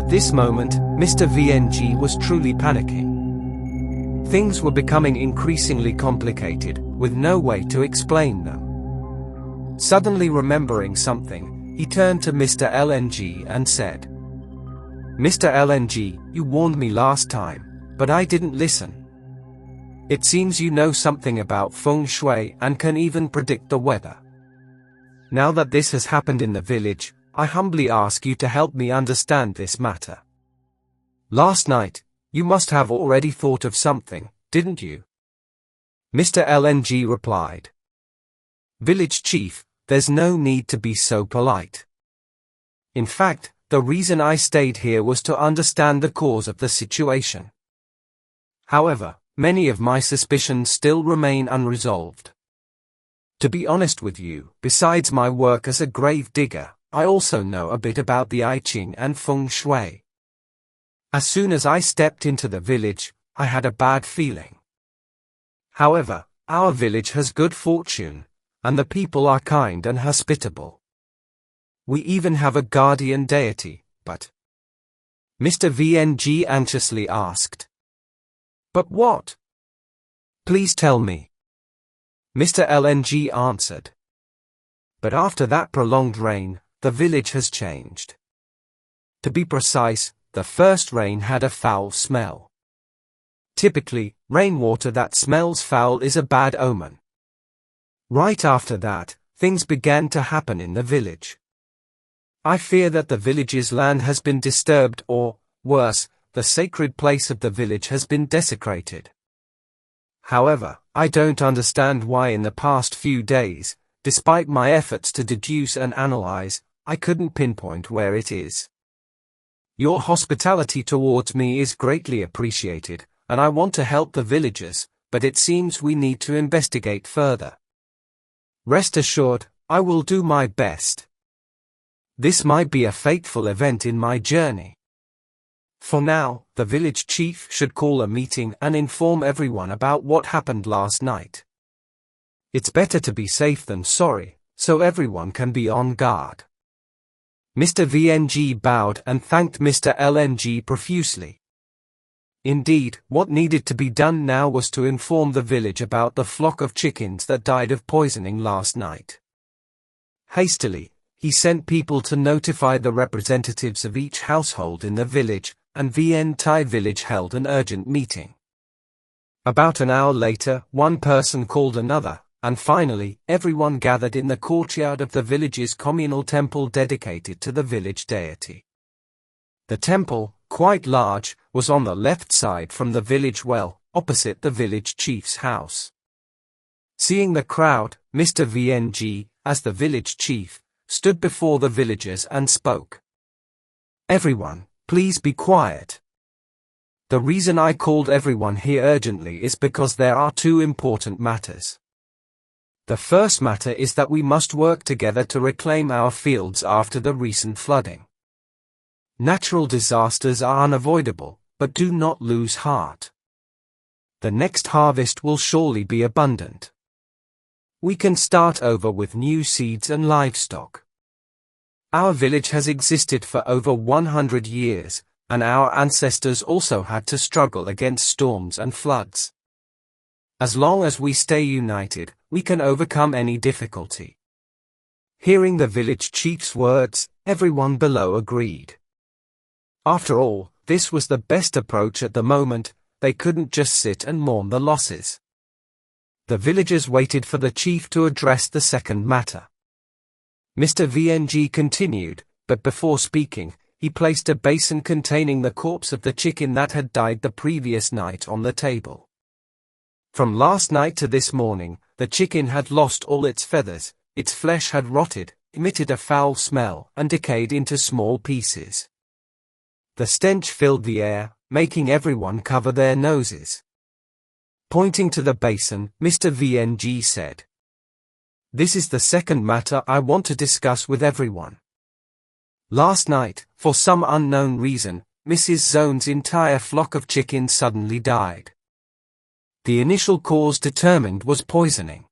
At this moment, Mr. VNG was truly panicking. Things were becoming increasingly complicated, with no way to explain them. Suddenly remembering something, he turned to Mr. LNG and said, "Mr. LNG, you warned me last time, but I didn't listen. It seems you know something about feng shui and can even predict the weather. Now that this has happened in the village, I humbly ask you to help me understand this matter. Last night, you must have already thought of something, didn't you?" Mr. LNG replied, "Village chief, there's no need to be so polite. In fact, the reason I stayed here was to understand the cause of the situation. However, many of my suspicions still remain unresolved. To be honest with you, besides my work as a grave digger, I also know a bit about the I Ching and feng shui. As soon as I stepped into the village, I had a bad feeling. However, our village has good fortune, and the people are kind and hospitable. We even have a guardian deity, but..." Mr. VNG anxiously asked, "But what? Please tell me." Mr. LNG answered, "But after that prolonged rain, the village has changed. To be precise, the first rain had a foul smell. Typically, rainwater that smells foul is a bad omen. Right after that, things began to happen in the village. I fear that the village's land has been disturbed or, worse, the sacred place of the village has been desecrated. However, I don't understand why in the past few days, despite my efforts to deduce and analyze, I couldn't pinpoint where it is. Your hospitality towards me is greatly appreciated, and I want to help the villagers, but it seems we need to investigate further. Rest assured, I will do my best. This might be a fateful event in my journey. For now, the village chief should call a meeting and inform everyone about what happened last night. It's better to be safe than sorry, so everyone can be on guard." Mr. VNG bowed and thanked Mr. LNG profusely. Indeed, what needed to be done now was to inform the village about the flock of chickens that died of poisoning last night. Hastily, he sent people to notify the representatives of each household in the village, and VN Thai village held an urgent meeting. About an hour later, one person called another, and finally, everyone gathered in the courtyard of the village's communal temple dedicated to the village deity. The temple, quite large, was on the left side from the village well, opposite the village chief's house. Seeing the crowd, Mr. VNG, as the village chief, stood before the villagers and spoke. "Everyone, please be quiet. The reason I called everyone here urgently is because there are two important matters. The first matter is that we must work together to reclaim our fields after the recent flooding. Natural disasters are unavoidable, but do not lose heart. The next harvest will surely be abundant. We can start over with new seeds and livestock. Our village has existed for over 100 years, and our ancestors also had to struggle against storms and floods. As long as we stay united, we can overcome any difficulty." Hearing the village chief's words, everyone below agreed. After all, this was the best approach at the moment. They couldn't just sit and mourn the losses. The villagers waited for the chief to address the second matter. Mr. VNG continued, but before speaking, he placed a basin containing the corpse of the chicken that had died the previous night on the table. From last night to this morning, the chicken had lost all its feathers, its flesh had rotted, emitted a foul smell, and decayed into small pieces. The stench filled the air, making everyone cover their noses. Pointing to the basin, Mr. VNG said, "This is the second matter I want to discuss with everyone. Last night, for some unknown reason, Mrs. Zone's entire flock of chickens suddenly died. The initial cause determined was poisoning.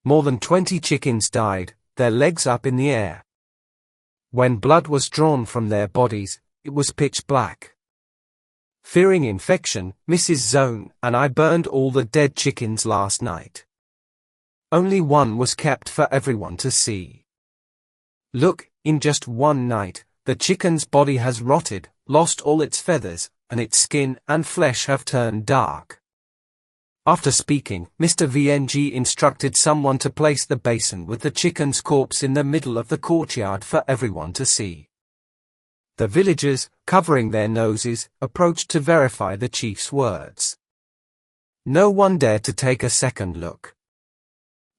More than 20 chickens died, their legs up in the air. When blood was drawn from their bodies, it was pitch black. Fearing infection, Mrs. Zone and I burned all the dead chickens last night. Only one was kept for everyone to see. Look, in just one night, the chicken's body has rotted, lost all its feathers, and its skin and flesh have turned dark. After speaking, Mr. VNG instructed someone to place the basin with the chicken's corpse in the middle of the courtyard for everyone to see. The villagers, covering their noses, approached to verify the chief's words. No one dared to take a second look.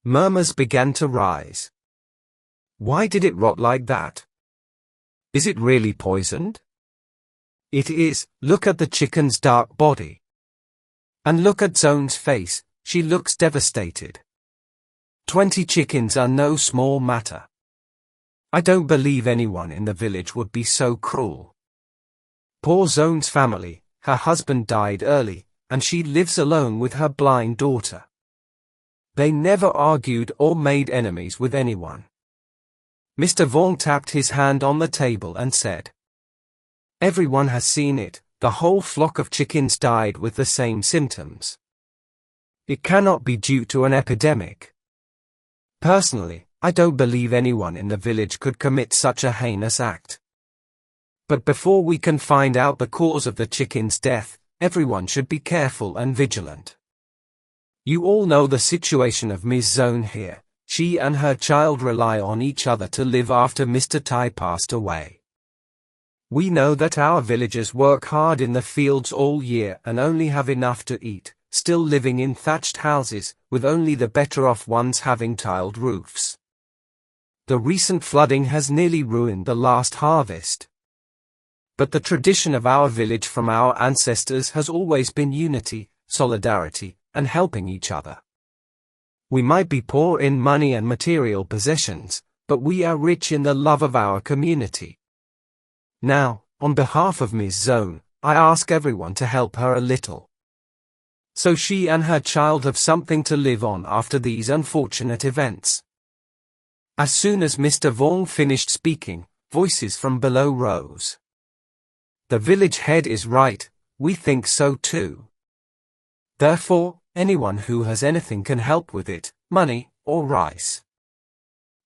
Murmurs began to rise. Why did it rot like that? Is it really poisoned? It is. Look at the chicken's dark body. And look at Zone's face, she looks devastated. 20 chickens are no small matter. I don't believe anyone in the village would be so cruel. Poor Zone's family, her husband died early, and she lives alone with her blind daughter. They never argued or made enemies with anyone. Mr. Vuong tapped his hand on the table and said, everyone has seen it, the whole flock of chickens died with the same symptoms. It cannot be due to an epidemic. Personally, I don't believe anyone in the village could commit such a heinous act. But before we can find out the cause of the chicken's death, everyone should be careful and vigilant. You all know the situation of Ms. Zone here. She and her child rely on each other to live after Mr. Tai passed away. We know that our villagers work hard in the fields all year and only have enough to eat, still living in thatched houses, with only the better off ones having tiled roofs. The recent flooding has nearly ruined the last harvest. But the tradition of our village from our ancestors has always been unity, solidarity, and helping each other. We might be poor in money and material possessions, but we are rich in the love of our community. Now, on behalf of Ms. Zone, I ask everyone to help her a little, so she and her child have something to live on after these unfortunate events. As soon as Mr. Vuong finished speaking, voices from below rose. The village head is right, we think so too. Therefore, anyone who has anything can help with it, money or rice.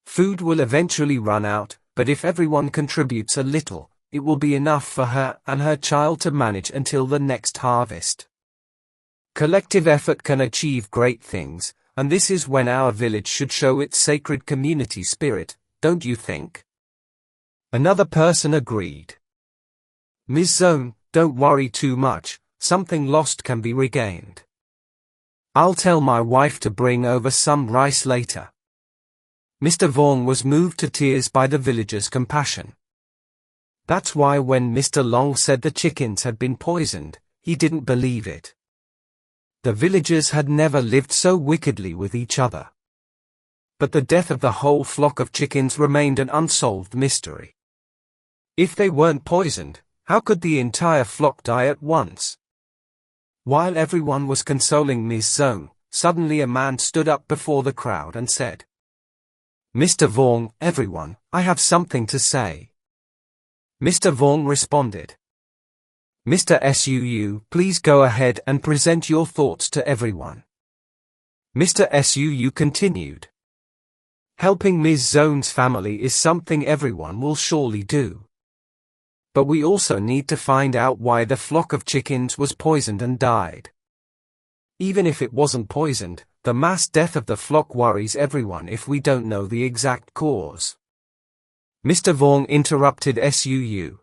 Food will eventually run out, but if everyone contributes a little, it will be enough for her and her child to manage until the next harvest. Collective effort can achieve great things, and this is when our village should show its sacred community spirit, don't you think? Another person agreed. Ms. Zone, don't worry too much, something lost can be regained. I'll tell my wife to bring over some rice later. Mr. Vuong was moved to tears by the villagers' compassion. That's why when Mr. Long said the chickens had been poisoned, he didn't believe it. The villagers had never lived so wickedly with each other. But the death of the whole flock of chickens remained an unsolved mystery. If they weren't poisoned, how could the entire flock die at once? While everyone was consoling Ms. Zone, suddenly a man stood up before the crowd and said, Mr. Vuong, everyone, I have something to say. Mr. Vuong responded, Mr. Suu, please go ahead and present your thoughts to everyone. Mr. Suu continued, helping Ms. Zone's family is something everyone will surely do. But we also need to find out why the flock of chickens was poisoned and died. Even if it wasn't poisoned, the mass death of the flock worries everyone if we don't know the exact cause. Mr. Vuong interrupted Suu.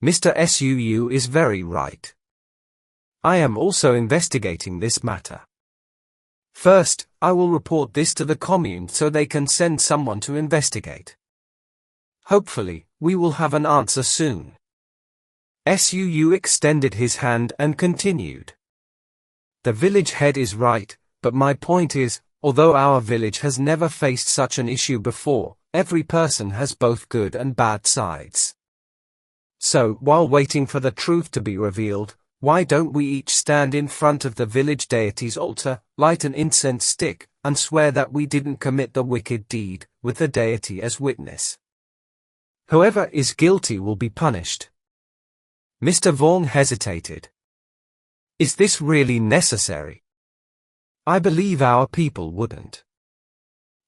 Mr. Suu is very right. I am also investigating this matter. First, I will report this to the commune so they can send someone to investigate. Hopefully, we will have an answer soon. Suu extended his hand and continued. The village head is right, but my point is, although our village has never faced such an issue before, every person has both good and bad sides. So, while waiting for the truth to be revealed, why don't we each stand in front of the village deity's altar, light an incense stick, and swear that we didn't commit the wicked deed, with the deity as witness? Whoever is guilty will be punished, Mr. Vuong hesitated. Is this really necessary? I believe our people wouldn't.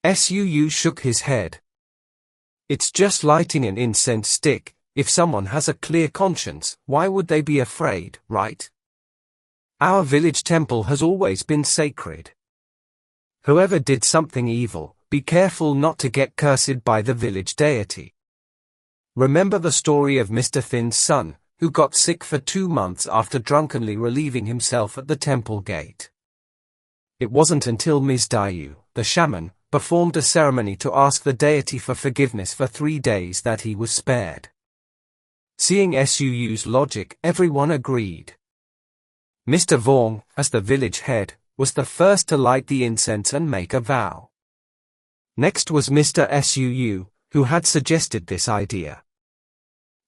Suu shook his head. It's just lighting an incense stick. If someone has a clear conscience, why would they be afraid, right? Our village temple has always been sacred. Whoever did something evil, be careful not to get cursed by the village deity. Remember the story of Mr. Thin's son, who got sick for 2 months after drunkenly relieving himself at the temple gate. It wasn't until Ms. Dayu, the shaman, performed a ceremony to ask the deity for forgiveness for 3 days that he was spared. Seeing Suu's logic, everyone agreed. Mr. Vuong, as the village head, was the first to light the incense and make a vow. Next was Mr. Suu, who had suggested this idea.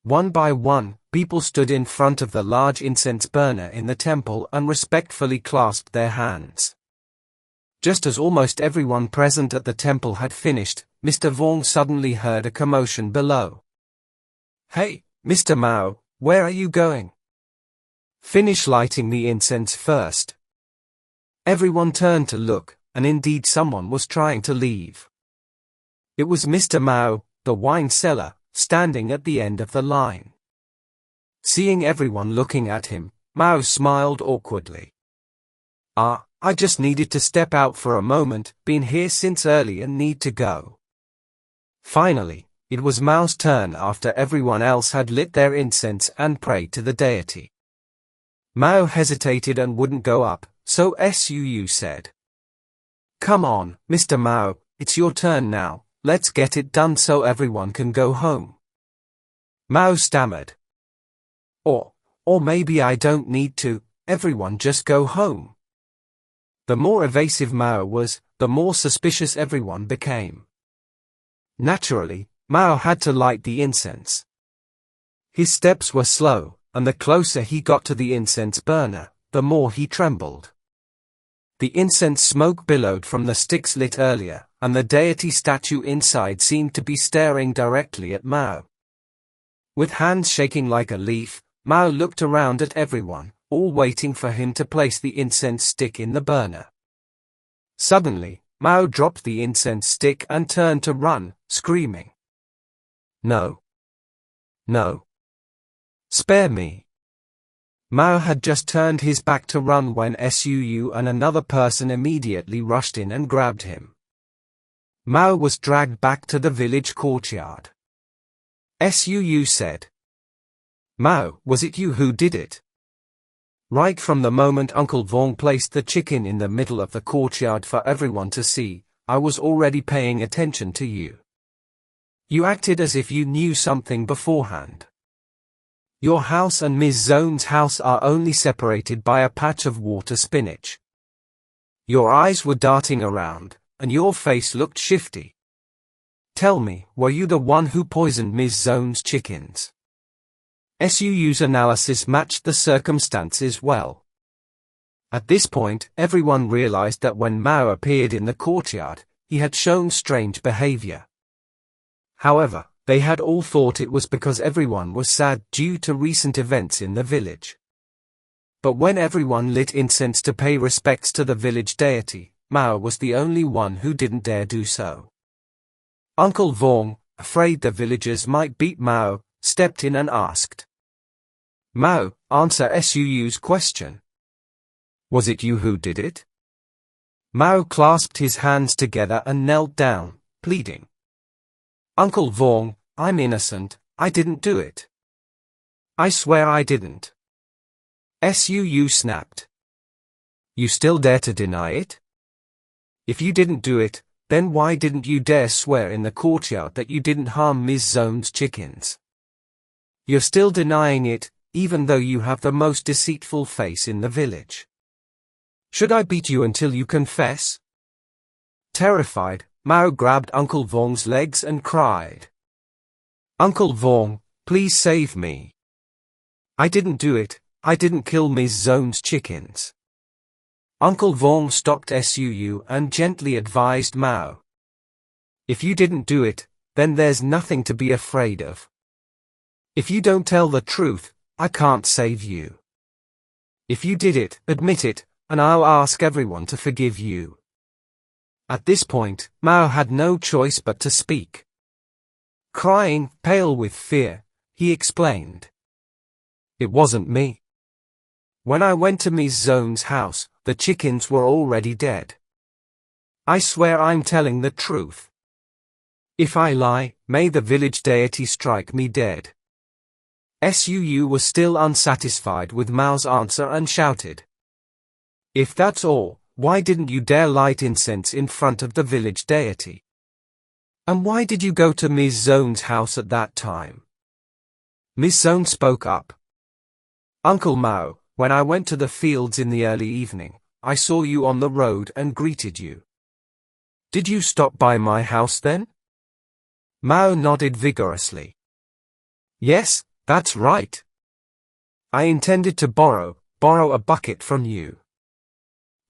One by one, people stood in front of the large incense burner in the temple and respectfully clasped their hands. Just as almost everyone present at the temple had finished, Mr. Vuong suddenly heard a commotion below. Hey, Mr. Mao, where are you going? Finish lighting the incense first. Everyone turned to look, and indeed someone was trying to leave. It was Mr. Mao, the wine seller, standing at the end of the line. Seeing everyone looking at him, Mao smiled awkwardly. I just needed to step out for a moment, been here since early and need to go. Finally, it was Mao's turn after everyone else had lit their incense and prayed to the deity. Mao hesitated and wouldn't go up, so Suu said, Come on, Mr. Mao, it's your turn now, let's get it done so everyone can go home. Mao stammered. Or maybe I don't need to, everyone just go home. The more evasive Mao was, the more suspicious everyone became. Naturally, Mao had to light the incense. His steps were slow, and the closer he got to the incense burner, the more he trembled. The incense smoke billowed from the sticks lit earlier, and the deity statue inside seemed to be staring directly at Mao. With hands shaking like a leaf, Mao looked around at everyone, all waiting for him to place the incense stick in the burner. Suddenly, Mao dropped the incense stick and turned to run, screaming. No. No. Spare me. Mao had just turned his back to run when Suu and another person immediately rushed in and grabbed him. Mao was dragged back to the village courtyard. Suu said, Mao, was it you who did it? Right from the moment Uncle Vuong placed the chicken in the middle of the courtyard for everyone to see, I was already paying attention to you. You acted as if you knew something beforehand. Your house and Ms. Zone's house are only separated by a patch of water spinach. Your eyes were darting around, and your face looked shifty. Tell me, were you the one who poisoned Ms. Zone's chickens? Suu's analysis matched the circumstances well. At this point, everyone realized that when Mao appeared in the courtyard, he had shown strange behavior. However, they had all thought it was because everyone was sad due to recent events in the village. But when everyone lit incense to pay respects to the village deity, Mao was the only one who didn't dare do so. Uncle Vuong, afraid the villagers might beat Mao, stepped in and asked, Mao, answer Suu's question. Was it you who did it? Mao clasped his hands together and knelt down, pleading. Uncle Vuong, I'm innocent, I didn't do it. I swear I didn't. Suu snapped. You still dare to deny it? If you didn't do it, then why didn't you dare swear in the courtyard that you didn't harm Ms. Zone's chickens? You're still denying it, even though you have the most deceitful face in the village. Should I beat you until you confess? Terrified, Mao grabbed Uncle Vuong's legs and cried. Uncle Vuong, please save me. I didn't do it, I didn't kill Ms. Zone's chickens. Uncle Vuong stopped Suu and gently advised Mao. If you didn't do it, then there's nothing to be afraid of. If you don't tell the truth, I can't save you. If you did it, admit it, and I'll ask everyone to forgive you. At this point, Mao had no choice but to speak. Crying, pale with fear, he explained. It wasn't me. When I went to Ms. Zone's house, the chickens were already dead. I swear I'm telling the truth. If I lie, may the village deity strike me dead. Suu was still unsatisfied with Mao's answer and shouted. If that's all, why didn't you dare light incense in front of the village deity? And why did you go to Ms. Zone's house at that time? Ms. Zone spoke up. Uncle Mao, when I went to the fields in the early evening, I saw you on the road and greeted you. Did you stop by my house then? Mao nodded vigorously. Yes, that's right. I intended to borrow a bucket from you.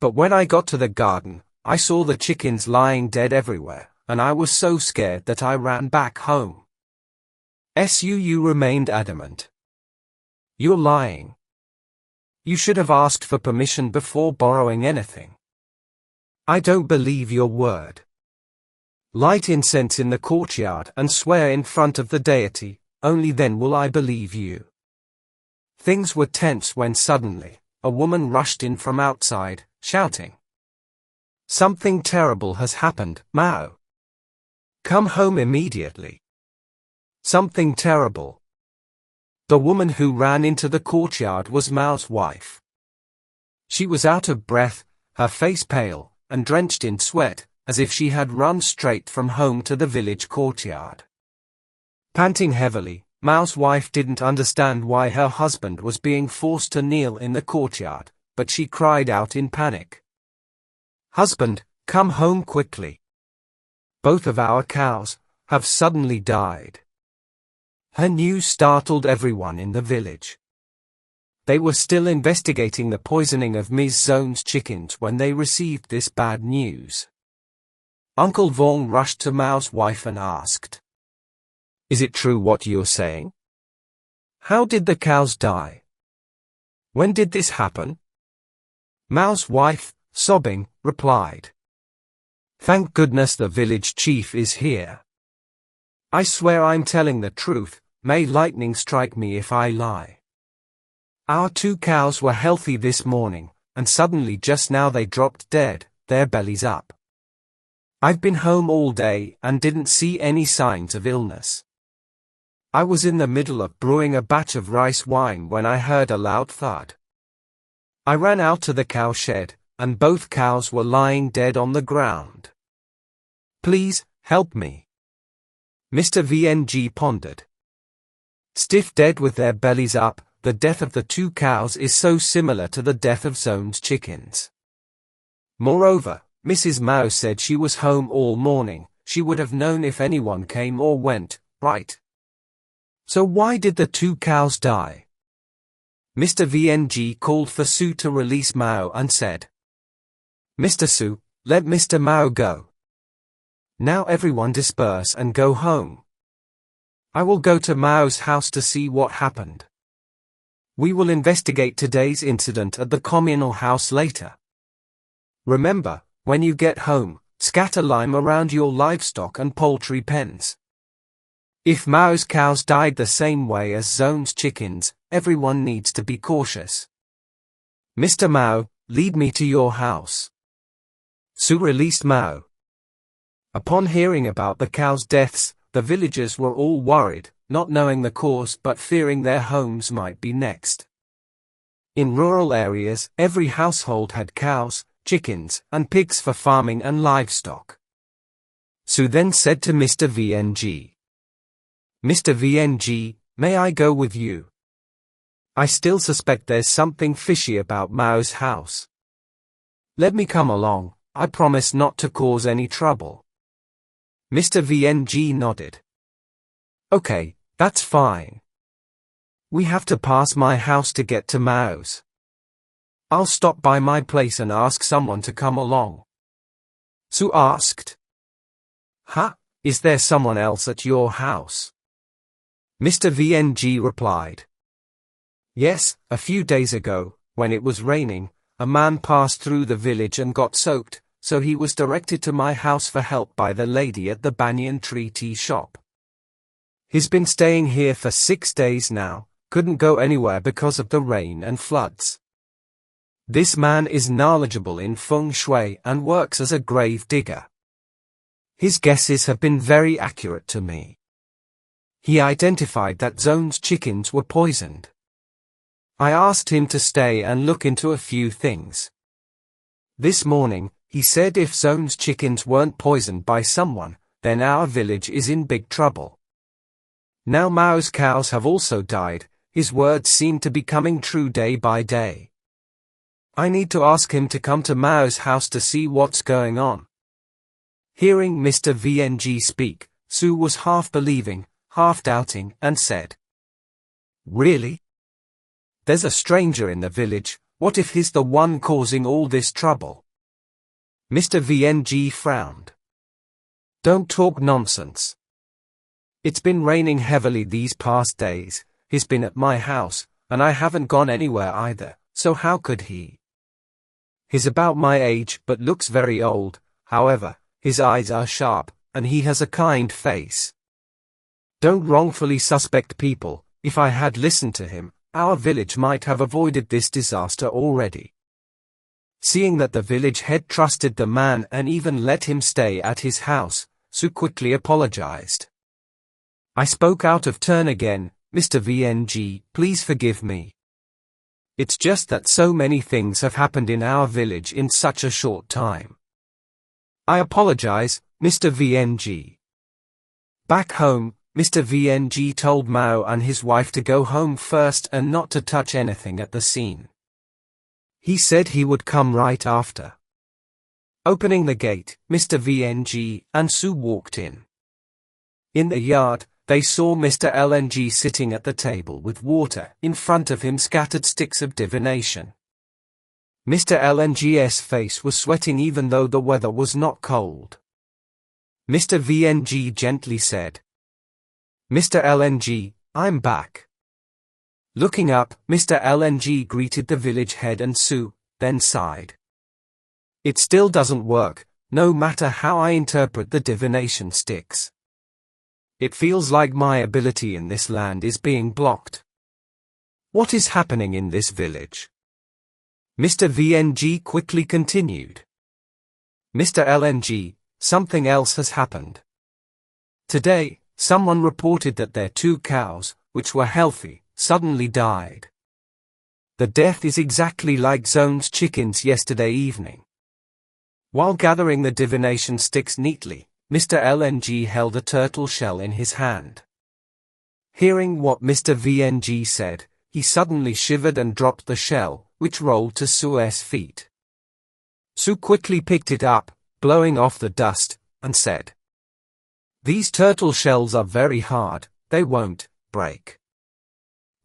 But when I got to the garden, I saw the chickens lying dead everywhere, and I was so scared that I ran back home. Suu remained adamant. You're lying. You should have asked for permission before borrowing anything. I don't believe your word. Light incense in the courtyard and swear in front of the deity, only then will I believe you. Things were tense when suddenly, a woman rushed in from outside, shouting. Something terrible has happened, Mao. Come home immediately. Something terrible. The woman who ran into the courtyard was Mao's wife. She was out of breath, her face pale, and drenched in sweat, as if she had run straight from home to the village courtyard. Panting heavily, Mao's wife didn't understand why her husband was being forced to kneel in the courtyard, but she cried out in panic. Husband, come home quickly. Both of our cows have suddenly died. Her news startled everyone in the village. They were still investigating the poisoning of Ms. Zone's chickens when they received this bad news. Uncle Luong rushed to Mao's wife and asked. Is it true what you're saying? How did the cows die? When did this happen? Mao's wife, sobbing, replied. Thank goodness the village chief is here. I swear I'm telling the truth, may lightning strike me if I lie. Our 2 cows were healthy this morning, and suddenly just now they dropped dead, their bellies up. I've been home all day and didn't see any signs of illness. I was in the middle of brewing a batch of rice wine when I heard a loud thud. I ran out to the cow shed, and both cows were lying dead on the ground. Please, help me. Mr. VNG pondered. Stiff dead with their bellies up, the death of the 2 cows is so similar to the death of Zone's chickens. Moreover, Mrs. Mao said she was home all morning, she would have known if anyone came or went, right? So why did the 2 cows die? Mr. VNG called for Su to release Mao and said, Mr. Su, let Mr. Mao go. Now everyone disperse and go home. I will go to Mao's house to see what happened. We will investigate today's incident at the communal house later. Remember, when you get home, scatter lime around your livestock and poultry pens. If Mao's cows died the same way as Zone's chickens, everyone needs to be cautious. Mr. Mao, lead me to your house. Su released Mao. Upon hearing about the cows' deaths, the villagers were all worried, not knowing the cause but fearing their homes might be next. In rural areas, every household had cows, chickens, and pigs for farming and livestock. Su then said to Mr. VNG. Mr. VNG, may I go with you? I still suspect there's something fishy about Mao's house. Let me come along, I promise not to cause any trouble. Mr. VNG nodded. Okay, that's fine. We have to pass my house to get to Mao's. I'll stop by my place and ask someone to come along. Su asked. Huh? Is there someone else at your house? Mr. VNG replied. Yes, a few days ago, when it was raining, a man passed through the village and got soaked, so he was directed to my house for help by the lady at the banyan tree tea shop. He's been staying here for 6 days now, couldn't go anywhere because of the rain and floods. This man is knowledgeable in feng shui and works as a grave digger. His guesses have been very accurate to me. He identified that Zone's chickens were poisoned. I asked him to stay and look into a few things. This morning, he said if Zone's chickens weren't poisoned by someone, then our village is in big trouble. Now Mao's cows have also died. His words seem to be coming true day by day. I need to ask him to come to Mao's house to see what's going on. Hearing Mr. VNG speak, Sue was half believing, half doubting, and said, "Really? There's a stranger in the village. What if he's the one causing all this trouble?" Mr. VNG frowned. "Don't talk nonsense. It's been raining heavily these past days. He's been at my house, and I haven't gone anywhere either, so how could he? He's about my age but looks very old. However, his eyes are sharp, and he has a kind face. Don't wrongfully suspect people. If I had listened to him, our village might have avoided this disaster already." Seeing that the village head trusted the man and even let him stay at his house, Sue quickly apologized. "I spoke out of turn again, Mr. VNG, please forgive me. It's just that so many things have happened in our village in such a short time. I apologize, Mr. VNG." Back home, Mr. VNG told Mao and his wife to go home first and not to touch anything at the scene. He said he would come right after. Opening the gate, Mr. VNG and Sue walked in. In the yard, they saw Mr. LNG sitting at the table with water in front of him, scattered sticks of divination. Mr. LNG's face was sweating even though the weather was not cold. Mr. VNG gently said, "Mr. LNG, I'm back." Looking up, Mr. LNG greeted the village head and Sue, then sighed. "It still doesn't work, no matter how I interpret the divination sticks. It feels like my ability in this land is being blocked. What is happening in this village?" Mr. VNG quickly continued. "Mr. LNG, something else has happened. Today, someone reported that their 2 cows, which were healthy, suddenly died. The death is exactly like Zone's chickens yesterday evening." While gathering the divination sticks neatly, Mr. LNG held a turtle shell in his hand. Hearing what Mr. VNG said, he suddenly shivered and dropped the shell, which rolled to Sue's feet. Sue quickly picked it up, blowing off the dust, and said, "These turtle shells are very hard, they won't break."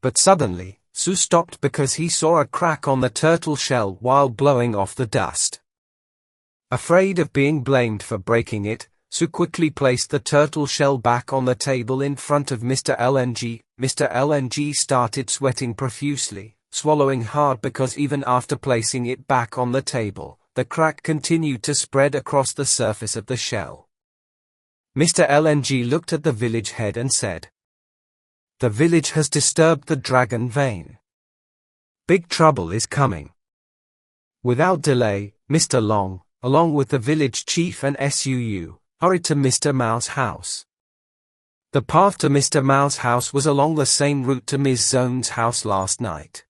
But suddenly, Sue stopped because he saw a crack on the turtle shell while blowing off the dust. Afraid of being blamed for breaking it, Sue quickly placed the turtle shell back on the table in front of Mr. LNG. Mr. LNG started sweating profusely, swallowing hard because even after placing it back on the table, the crack continued to spread across the surface of the shell. Mr. LNG looked at the village head and said, "The village has disturbed the dragon vein. Big trouble is coming." Without delay, Mr. Long, along with the village chief and SUU, hurried to Mr. Mao's house. The path to Mr. Mao's house was along the same route to Ms. Zone's house last night.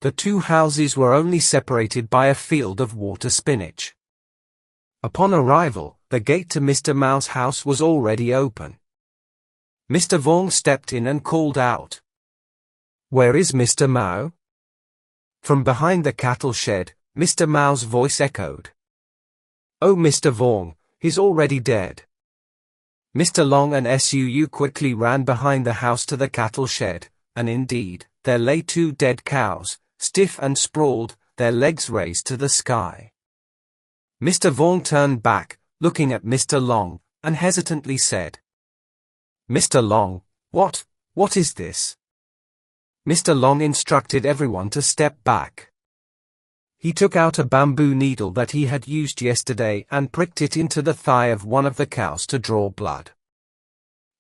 The 2 houses were only separated by a field of water spinach. Upon arrival, the gate to Mr. Mao's house was already open. Mr. Vuong stepped in and called out, "Where is Mr. Mao?" From behind the cattle shed, Mr. Mao's voice echoed, "Oh, Mr. Vuong, he's already dead." Mr. Long and SUU quickly ran behind the house to the cattle shed, and indeed, there lay 2 dead cows, stiff and sprawled, their legs raised to the sky. Mr. Vuong turned back, looking at Mr. Long, and hesitantly said, "Mr. Long, what is this?" Mr. Long instructed everyone to step back. He took out a bamboo needle that he had used yesterday and pricked it into the thigh of one of the cows to draw blood.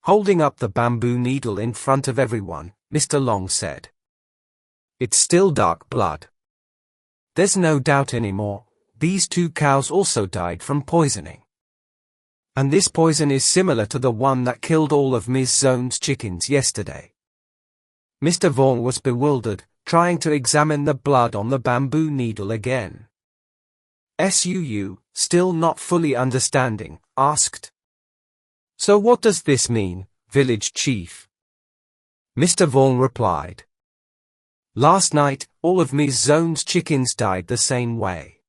Holding up the bamboo needle in front of everyone, Mr. Long said, "It's still dark blood. There's no doubt anymore, these 2 cows also died from poisoning. And this poison is similar to the one that killed all of Ms. Zone's chickens yesterday." Mr. Vuong was bewildered, trying to examine the blood on the bamboo needle again. Suu, still not fully understanding, asked, "So what does this mean, village chief?" Mr. Vuong replied, "Last night, all of Ms. Zone's chickens died the same way.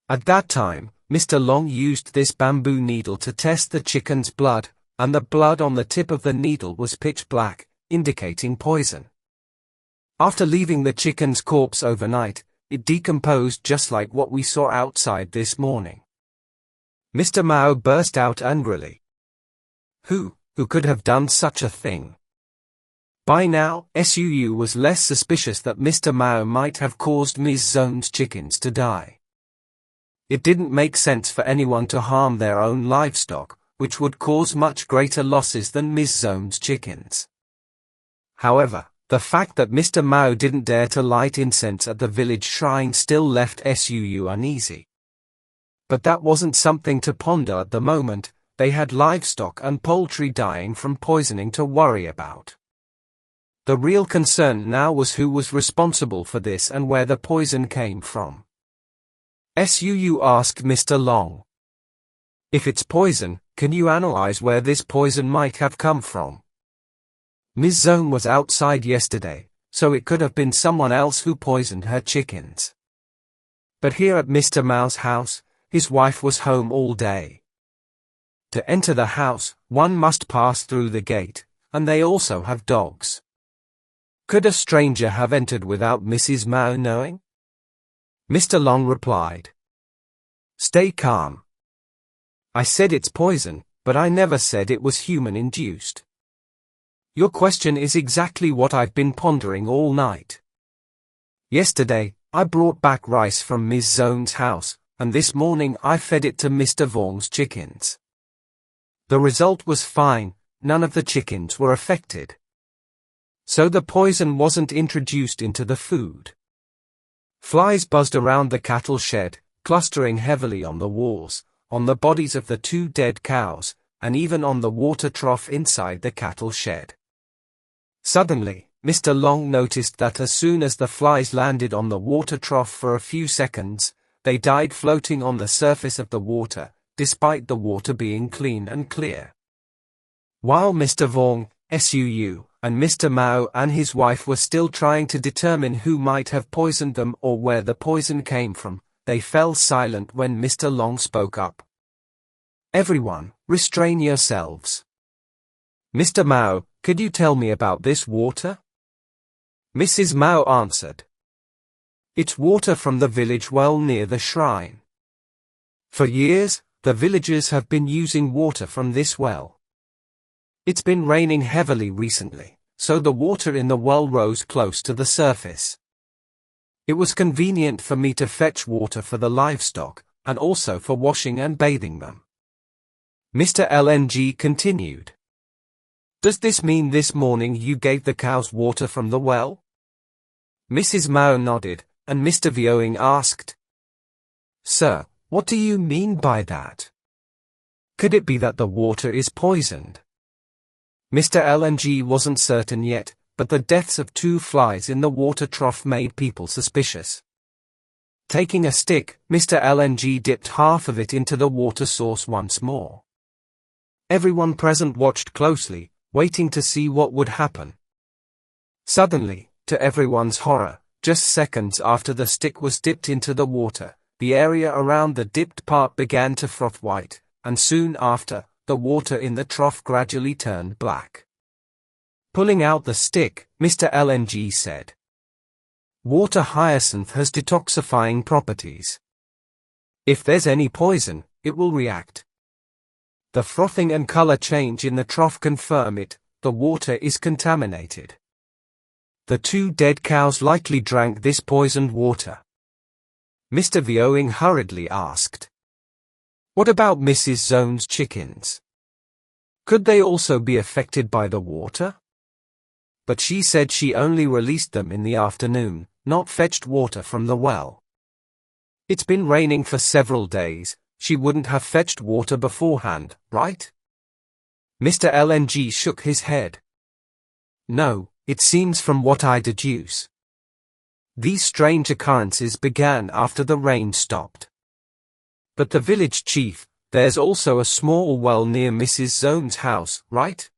At that time, Mr. Long used this bamboo needle to test the chicken's blood, and the blood on the tip of the needle was pitch black, indicating poison. After leaving the chicken's corpse overnight, it decomposed just like what we saw outside this morning." Mr. Mao burst out angrily. Who could have done such a thing? By now, Suu was less suspicious that Mr. Mao might have caused Ms. Zone's chickens to die. It didn't make sense for anyone to harm their own livestock, which would cause much greater losses than Ms. Zone's chickens. However, the fact that Mr. Mao didn't dare to light incense at the village shrine still left Suu uneasy. But that wasn't something to ponder at the moment. They had livestock and poultry dying from poisoning to worry about. The real concern now was who was responsible for this and where the poison came from. Suu asked Mr. Long, "If it's poison, can you analyze where this poison might have come from? Ms. Zone was outside yesterday, so it could have been someone else who poisoned her chickens. But here at Mr. Mao's house, his wife was home all day. To enter the house, one must pass through the gate, and they also have dogs. Could a stranger have entered without Mrs. Mao knowing?" Mr. Long replied, "Stay calm. I said it's poison, but I never said it was human-induced. Your question is exactly what I've been pondering all night. Yesterday, I brought back rice from Ms. Zone's house, and this morning I fed it to Mr. Vuong's chickens. The result was fine, none of the chickens were affected. So the poison wasn't introduced into the food." Flies buzzed around the cattle shed, clustering heavily on the walls, on the bodies of the 2 dead cows, and even on the water trough inside the cattle shed. Suddenly, Mr. Long noticed that as soon as the flies landed on the water trough for a few seconds, they died floating on the surface of the water, despite the water being clean and clear. While Mr. Vuong, Suu, and Mr. Mao and his wife were still trying to determine who might have poisoned them or where the poison came from, they fell silent when Mr. Long spoke up. "Everyone, restrain yourselves. Mr. Mao, could you tell me about this water?" Mrs. Mao answered, "It's water from the village well near the shrine. For years, the villagers have been using water from this well. It's been raining heavily recently, so the water in the well rose close to the surface. It was convenient for me to fetch water for the livestock, and also for washing and bathing them." Mr. LNG continued, "Does this mean this morning you gave the cows water from the well?" Mrs. Mao nodded, and Mr. Vuong asked, "Sir, what do you mean by that? Could it be that the water is poisoned?" Mr. LNG wasn't certain yet, but the deaths of 2 flies in the water trough made people suspicious. Taking a stick, Mr. LNG dipped half of it into the water source once more. Everyone present watched closely, waiting to see what would happen. Suddenly, to everyone's horror, just seconds after the stick was dipped into the water, the area around the dipped part began to froth white, and soon after, the water in the trough gradually turned black. Pulling out the stick, Mr. LNG said, "Water hyacinth has detoxifying properties. If there's any poison, it will react. The frothing and color change in the trough confirm it, the water is contaminated. The two dead cows likely drank this poisoned water. Mr. Vioing hurriedly asked. What about Mrs. Zone's chickens? Could they also be affected by the water? But she said she only released them in the afternoon, not fetched water from the well. It's been raining for several days, she wouldn't have fetched water beforehand, right? Mr. LNG shook his head. No, it seems from what I deduce. These strange occurrences began after the rain stopped. But the village chief, there's also a small well near Mrs. Zone's house, right?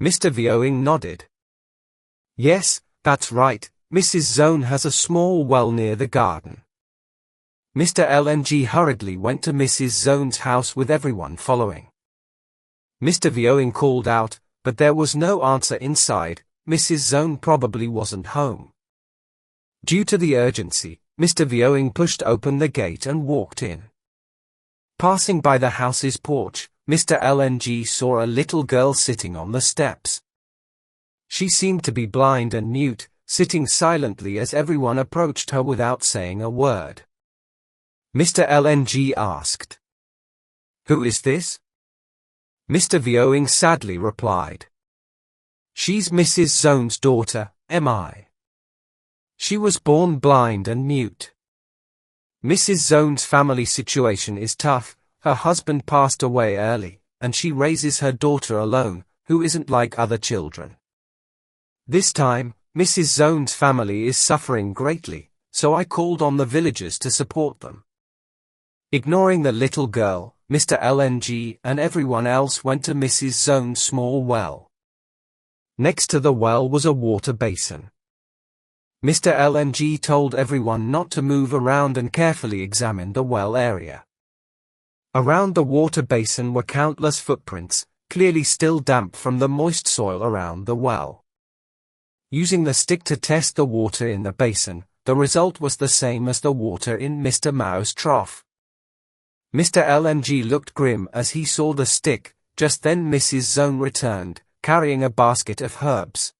Mr. Vioing nodded. Yes, that's right, Mrs. Zone has a small well near the garden. Mr. LNG hurriedly went to Mrs. Zone's house with everyone following. Mr. Vioing called out, but there was no answer inside. Mrs. Zone probably wasn't home. Due to the urgency, Mr. Vioing pushed open the gate and walked in. Passing by the house's porch, Mr. LNG saw a little girl sitting on the steps. She seemed to be blind and mute, sitting silently as everyone approached her without saying a word. Mr. LNG asked, "Who is this?" Mr. Vioing sadly replied, "She's Mrs. Zone's daughter, M.I. She was born blind and mute. Mrs. Zone's family situation is tough, her husband passed away early, and she raises her daughter alone, who isn't like other children. This time, Mrs. Zone's family is suffering greatly, so I called on the villagers to support them." Ignoring the little girl, Mr. LNG and everyone else went to Mrs. Zone's small well. Next to the well was a water basin. Mr. LNG told everyone not to move around and carefully examined the well area. Around the water basin were countless footprints, clearly still damp from the moist soil around the well. Using the stick to test the water in the basin, the result was the same as the water in Mr. Mao's trough. Mr. LNG looked grim as he saw the stick. Just then Mrs. Zone returned, carrying a basket of herbs.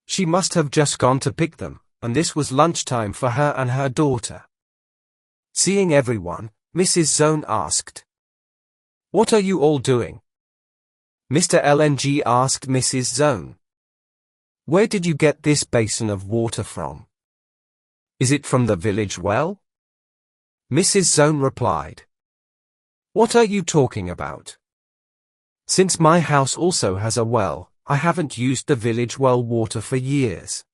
She must have just gone to pick them, and this was lunchtime for her and her daughter. Seeing everyone, Mrs. Zone asked, "What are you all doing?" Mr. LNG asked Mrs. Zone, "Where did you get this basin of water from? Is it from the village well?" Mrs. Zone replied, "What are you talking about? Since my house also has a well, I haven't used the village well water for years.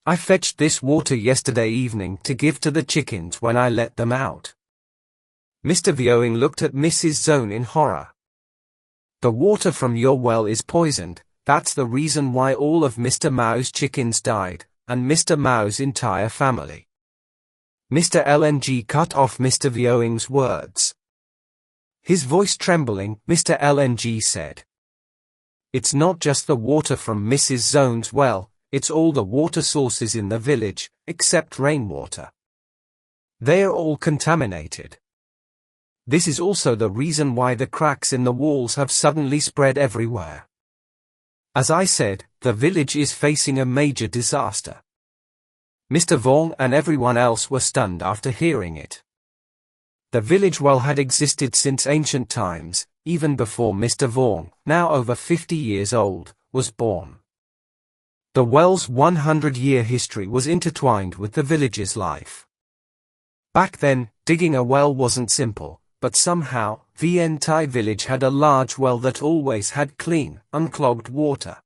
I fetched this water yesterday evening to give to the chickens when I let them out." Mr. Vioing looked at Mrs. Zone in horror. "The water from your well is poisoned, that's the reason why all of Mr. Mao's chickens died, and Mr. Mao's entire family." Mr. LNG cut off Mr. Vioing's words. His voice trembling, Mr. LNG said, "It's not just the water from Mrs. Zone's well, it's all the water sources in the village, except rainwater. They are all contaminated. This is also the reason why the cracks in the walls have suddenly spread everywhere. As I said, the village is facing a major disaster." Mr. Vuong and everyone else were stunned after hearing it. The village well had existed since ancient times, even before Mr. Vuong, now over 50 years old, was born. The well's 100-year history was intertwined with the village's life. Back then, digging a well wasn't simple, but somehow, the entire village had a large well that always had clean, unclogged water.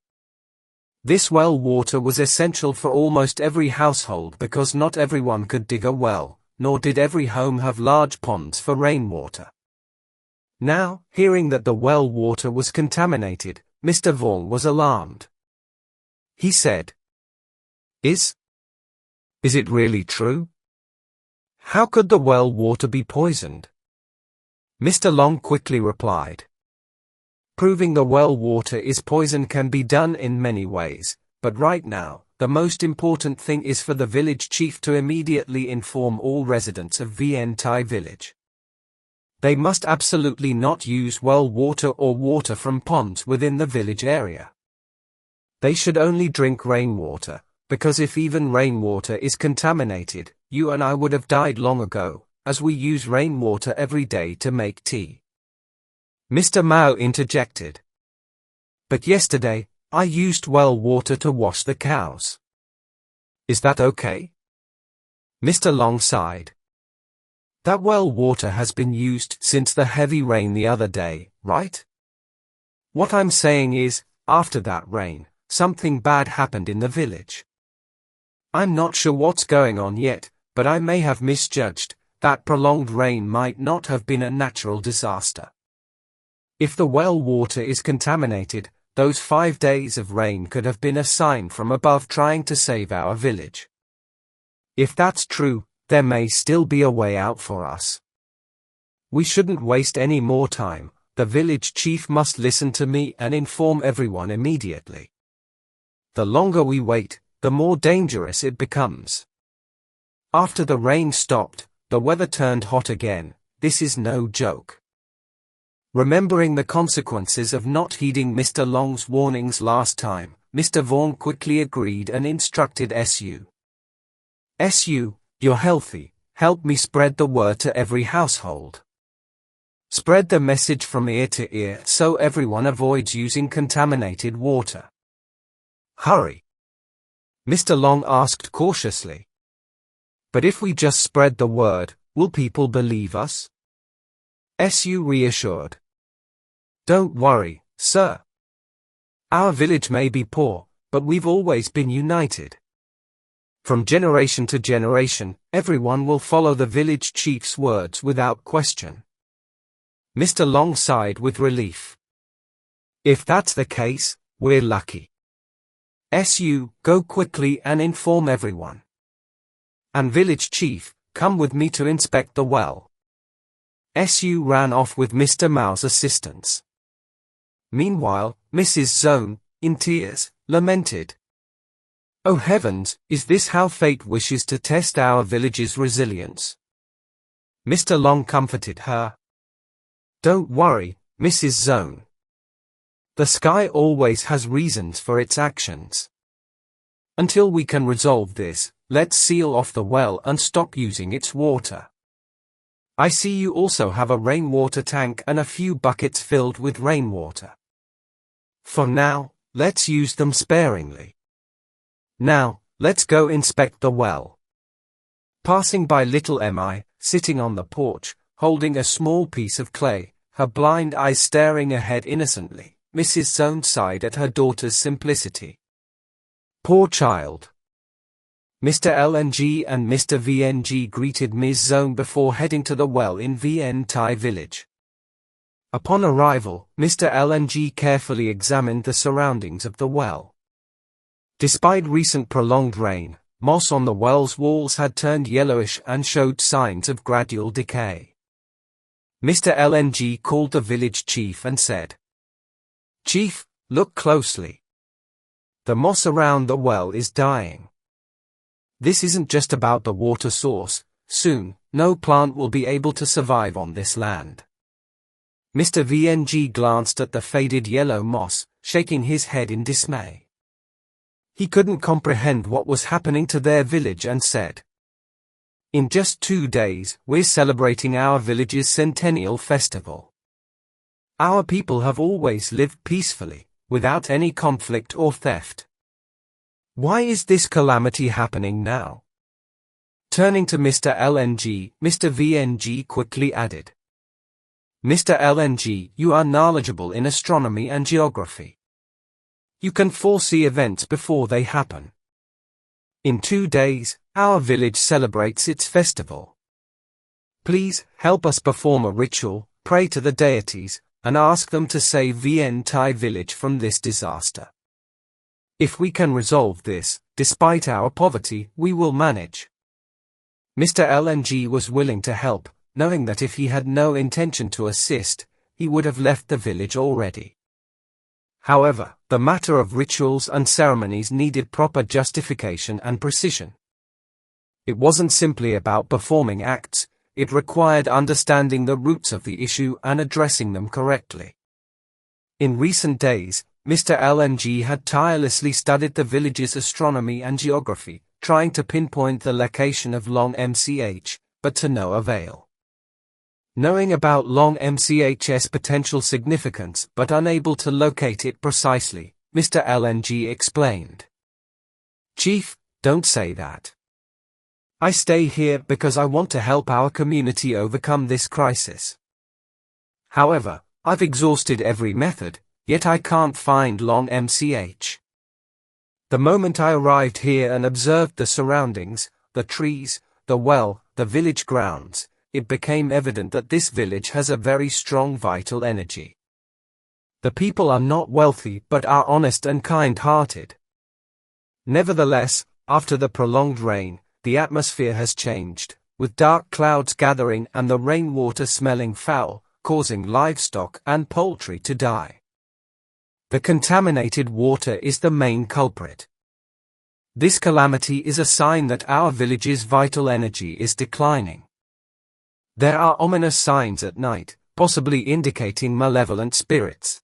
This well water was essential for almost every household because not everyone could dig a well, nor did every home have large ponds for rainwater. Now, hearing that the well water was contaminated, Mr. Vuong was alarmed. He said, Is it really true? How could the well water be poisoned?" Mr. Long quickly replied, "Proving the well water is poison can be done in many ways, but right now, the most important thing is for the village chief to immediately inform all residents of Vien Tai village. They must absolutely not use well water or water from ponds within the village area. They should only drink rainwater, because if even rainwater is contaminated, you and I would have died long ago, as we use rainwater every day to make tea. Mr. Mao interjected. But yesterday, I used well water to wash the cows. Is that okay? Mr. Luong sighed. That well water has been used since the heavy rain the other day, right? What I'm saying is, after that rain, something bad happened in the village. I'm not sure what's going on yet, but I may have misjudged. That prolonged rain might not have been a natural disaster. If the well water is contaminated, those 5 days of rain could have been a sign from above trying to save our village. If that's true, there may still be a way out for us. We shouldn't waste any more time. The village chief must listen to me and inform everyone immediately. The longer we wait, the more dangerous it becomes. After the rain stopped, the weather turned hot again. This is no joke. Remembering the consequences of not heeding Mr. Luong's warnings last time, Mr. Vaughan quickly agreed and instructed SU. SU, you're healthy, help me spread the word to every household. Spread the message from ear to ear so everyone avoids using contaminated water. Hurry. Mr. Luong asked cautiously. But if we just spread the word, will people believe us? SU reassured. Don't worry, sir. Our village may be poor, but we've always been united. From generation to generation, everyone will follow the village chief's words without question. Mr. Luong sighed with relief. If that's the case, we're lucky. SU, go quickly and inform everyone. And village chief, come with me to inspect the well. SU ran off with Mr. Mao's assistance. Meanwhile, Mrs. Zone, in tears, lamented. Oh heavens, is this how fate wishes to test our village's resilience? Mr. Luong comforted her. Don't worry, Mrs. Zone. The sky always has reasons for its actions. Until we can resolve this, let's seal off the well and stop using its water. I see you also have a rainwater tank and a few buckets filled with rainwater. For now, let's use them sparingly. Now, let's go inspect the well. Passing by little Emmy, sitting on the porch, holding a small piece of clay, her blind eyes staring ahead innocently, Mrs. Zone sighed at her daughter's simplicity. Poor child. Mr. LNG and Mr. VNG greeted Ms. Zone before heading to the well in VN Thai village. Upon arrival, Mr. LNG carefully examined the surroundings of the well. Despite recent prolonged rain, moss on the well's walls had turned yellowish and showed signs of gradual decay. Mr. LNG called the village chief and said, Chief, look closely. The moss around the well is dying. This isn't just about the water source. Soon, no plant will be able to survive on this land. Mr. VNG glanced at the faded yellow moss, shaking his head in dismay. He couldn't comprehend what was happening to their village and said, In just 2 days, we're celebrating our village's centennial festival. Our people have always lived peacefully, without any conflict or theft. Why is this calamity happening now? Turning to Mr. LNG, Mr. VNG quickly added. Mr. LNG, you are knowledgeable in astronomy and geography. You can foresee events before they happen. In 2 days, our village celebrates its festival. Please, help us perform a ritual, pray to the deities, and ask them to save VN Thai village from this disaster. If we can resolve this, despite our poverty, we will manage. Mr. LNG was willing to help, knowing that if he had no intention to assist, he would have left the village already. However, the matter of rituals and ceremonies needed proper justification and precision. It wasn't simply about performing acts, it required understanding the roots of the issue and addressing them correctly. In recent days, Mr. LNG had tirelessly studied the village's astronomy and geography, trying to pinpoint the location of Luong MCH, but to no avail. Knowing about Luong MCH's potential significance but unable to locate it precisely, Mr. LNG explained. "Chief, don't say that. I stay here because I want to help our community overcome this crisis. However, I've exhausted every method, yet I can't find Luong MCH. The moment I arrived here and observed the surroundings, the trees, the well, the village grounds, it became evident that this village has a very strong vital energy. The people are not wealthy but are honest and kind-hearted. Nevertheless, after the prolonged rain, the atmosphere has changed, with dark clouds gathering and the rainwater smelling foul, causing livestock and poultry to die. The contaminated water is the main culprit. This calamity is a sign that our village's vital energy is declining. There are ominous signs at night, possibly indicating malevolent spirits."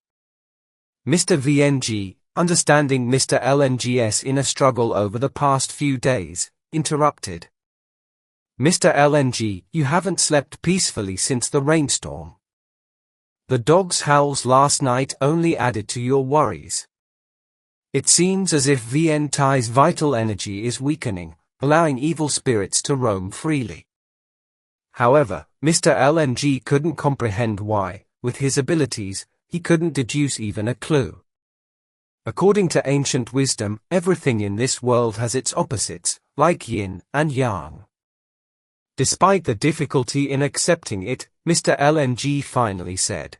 Mr. VNG, understanding Mr. LNG's inner struggle over the past few days, interrupted. "Mr. LNG, you haven't slept peacefully since the rainstorm. The dog's howls last night only added to your worries. It seems as if VNTI's vital energy is weakening, allowing evil spirits to roam freely." However, Mr. LNG couldn't comprehend why, with his abilities, he couldn't deduce even a clue. According to ancient wisdom, everything in this world has its opposites, like yin and yang. Despite the difficulty in accepting it, Mr. LNG finally said,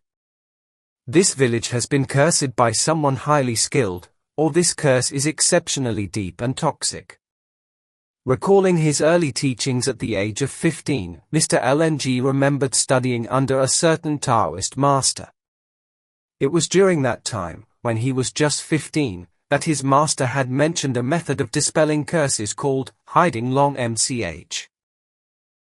"This village has been cursed by someone highly skilled, or this curse is exceptionally deep and toxic." Recalling his early teachings at the age of 15, Mr. LNG remembered studying under a certain Taoist master. It was during that time, when he was just 15, that his master had mentioned a method of dispelling curses called hiding Luong MCH.